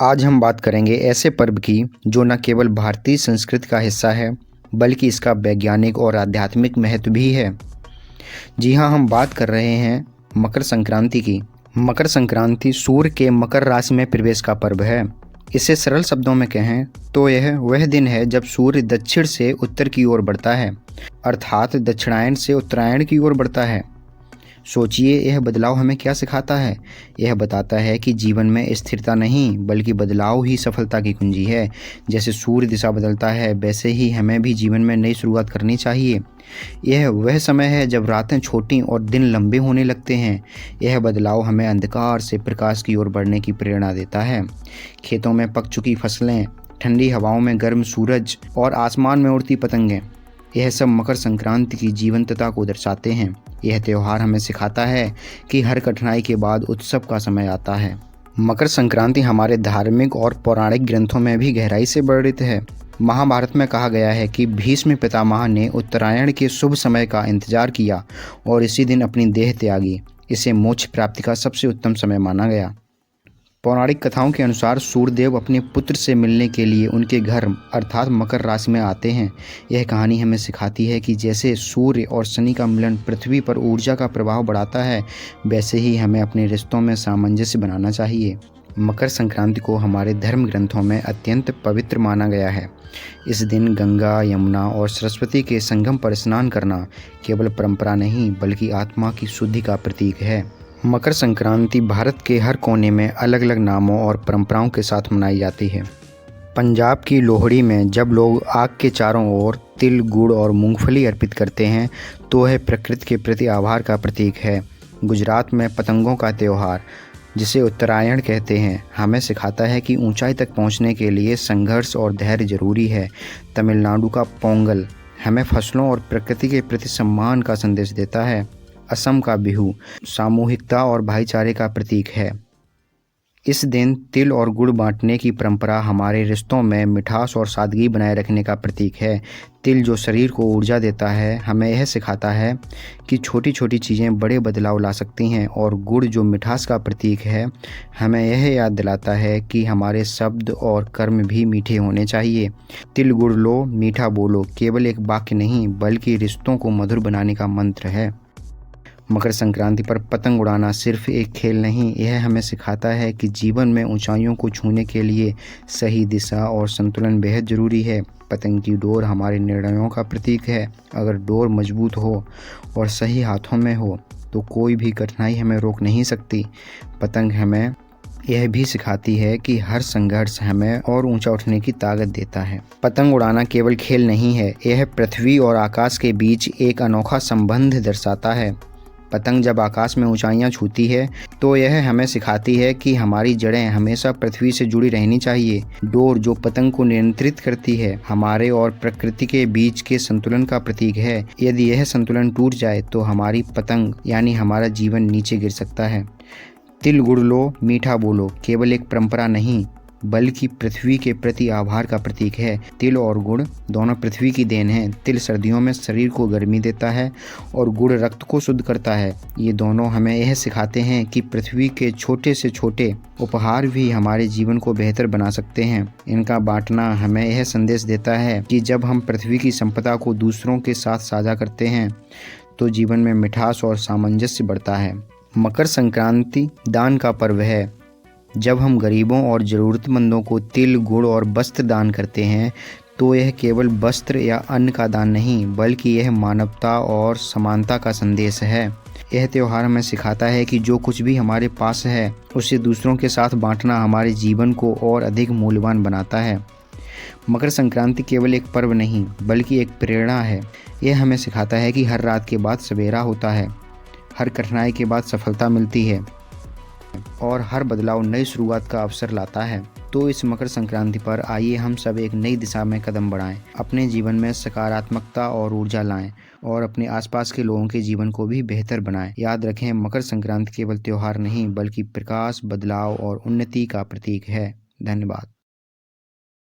आज हम बात करेंगे ऐसे पर्व की जो न केवल भारतीय संस्कृति का हिस्सा है बल्कि इसका वैज्ञानिक और आध्यात्मिक महत्व भी है। जी हाँ, हम बात कर रहे हैं मकर संक्रांति की। मकर संक्रांति सूर्य के मकर राशि में प्रवेश का पर्व है। इसे सरल शब्दों में कहें तो यह वह दिन है जब सूर्य दक्षिण से उत्तर की ओर बढ़ता है, अर्थात दक्षिणायन से उत्तरायण की ओर बढ़ता है। सोचिए, यह बदलाव हमें क्या सिखाता है। यह बताता है कि जीवन में स्थिरता नहीं बल्कि बदलाव ही सफलता की कुंजी है। जैसे सूर्य दिशा बदलता है वैसे ही हमें भी जीवन में नई शुरुआत करनी चाहिए। यह वह समय है जब रातें छोटी और दिन लंबे होने लगते हैं। यह बदलाव हमें अंधकार से प्रकाश की ओर बढ़ने की प्रेरणा देता है। खेतों में पक चुकी फसलें, ठंडी हवाओं में गर्म सूरज और आसमान में उड़ती पतंगें, यह सब मकर संक्रांति की जीवंतता को दर्शाते हैं। यह त्यौहार हमें सिखाता है कि हर कठिनाई के बाद उत्सव का समय आता है। मकर संक्रांति हमारे धार्मिक और पौराणिक ग्रंथों में भी गहराई से वर्णित है। महाभारत में कहा गया है कि भीष्म पितामह ने उत्तरायण के शुभ समय का इंतजार किया और इसी दिन अपनी देह त्यागी। इसे मोक्ष प्राप्ति का सबसे उत्तम समय माना गया। पौराणिक कथाओं के अनुसार सूर्यदेव अपने पुत्र से मिलने के लिए उनके घर अर्थात मकर राशि में आते हैं। यह कहानी हमें सिखाती है कि जैसे सूर्य और शनि का मिलन पृथ्वी पर ऊर्जा का प्रभाव बढ़ाता है, वैसे ही हमें अपने रिश्तों में सामंजस्य बनाना चाहिए। मकर संक्रांति को हमारे धर्म ग्रंथों में अत्यंत पवित्र माना गया है। इस दिन गंगा, यमुना और सरस्वती के संगम पर स्नान करना केवल परंपरा नहीं बल्कि आत्मा की शुद्धि का प्रतीक है। मकर संक्रांति भारत के हर कोने में अलग अलग नामों और परंपराओं के साथ मनाई जाती है। पंजाब की लोहड़ी में जब लोग आग के चारों ओर तिल, गुड़ और मूंगफली अर्पित करते हैं तो वह प्रकृति के प्रति आभार का प्रतीक है। गुजरात में पतंगों का त्यौहार, जिसे उत्तरायण कहते हैं, हमें सिखाता है कि ऊंचाई तक पहुंचने के लिए संघर्ष और धैर्य जरूरी है। तमिलनाडु का पोंगल हमें फसलों और प्रकृति के प्रति सम्मान का संदेश देता है। असम का बिहू सामूहिकता और भाईचारे का प्रतीक है। इस दिन तिल और गुड़ बांटने की परंपरा हमारे रिश्तों में मिठास और सादगी बनाए रखने का प्रतीक है। तिल जो शरीर को ऊर्जा देता है, हमें यह सिखाता है कि छोटी छोटी चीज़ें बड़े बदलाव ला सकती हैं, और गुड़ जो मिठास का प्रतीक है, हमें यह याद दिलाता है कि हमारे शब्द और कर्म भी मीठे होने चाहिए। तिल गुड़ लो, मीठा बोलो केवल एक वाक्य नहीं बल्कि रिश्तों को मधुर बनाने का मंत्र है। मकर संक्रांति पर पतंग उड़ाना सिर्फ एक खेल नहीं, यह हमें सिखाता है कि जीवन में ऊंचाइयों को छूने के लिए सही दिशा और संतुलन बेहद ज़रूरी है। पतंग की डोर हमारे निर्णयों का प्रतीक है। अगर डोर मजबूत हो और सही हाथों में हो तो कोई भी कठिनाई हमें रोक नहीं सकती। पतंग हमें यह भी सिखाती है कि हर संघर्ष हमें और ऊंचा उठने की ताकत देता है। पतंग उड़ाना केवल खेल नहीं है, यह पृथ्वी और आकाश के बीच एक अनोखा संबंध दर्शाता है। पतंग जब आकाश में ऊंचाइयां छूती है तो यह हमें सिखाती है कि हमारी जड़ें हमेशा पृथ्वी से जुड़ी रहनी चाहिए। डोर जो पतंग को नियंत्रित करती है, हमारे और प्रकृति के बीच के संतुलन का प्रतीक है। यदि यह संतुलन टूट जाए तो हमारी पतंग यानी हमारा जीवन नीचे गिर सकता है। तिल गुड़ लो, मीठा बोलो केवल एक परंपरा नहीं बल्कि पृथ्वी के प्रति आभार का प्रतीक है। तिल और गुड़ दोनों पृथ्वी की देन हैं। तिल सर्दियों में शरीर को गर्मी देता है और गुड़ रक्त को शुद्ध करता है। ये दोनों हमें यह सिखाते हैं कि पृथ्वी के छोटे से छोटे उपहार भी हमारे जीवन को बेहतर बना सकते हैं। इनका बांटना हमें यह संदेश देता है कि जब हम पृथ्वी की संपदा को दूसरों के साथ साझा करते हैं तो जीवन में मिठास और सामंजस्य बढ़ता है। मकर संक्रांति दान का पर्व है। जब हम गरीबों और ज़रूरतमंदों को तिल, गुड़ और वस्त्र दान करते हैं तो यह केवल वस्त्र या अन्न का दान नहीं बल्कि यह मानवता और समानता का संदेश है। यह त्यौहार हमें सिखाता है कि जो कुछ भी हमारे पास है उसे दूसरों के साथ बांटना हमारे जीवन को और अधिक मूल्यवान बनाता है। मकर संक्रांति केवल एक पर्व नहीं बल्कि एक प्रेरणा है। यह हमें सिखाता है कि हर रात के बाद सवेरा होता है, हर कठिनाई के बाद सफलता मिलती है और हर बदलाव नई शुरुआत का अवसर लाता है। तो इस मकर संक्रांति पर आइए हम सब एक नई दिशा में कदम बढ़ाएं, अपने जीवन में सकारात्मकता और ऊर्जा लाएं और अपने आसपास के लोगों के जीवन को भी बेहतर बनाएं। याद रखें, मकर संक्रांति केवल त्योहार नहीं बल्कि प्रकाश, बदलाव और उन्नति का प्रतीक है। धन्यवाद।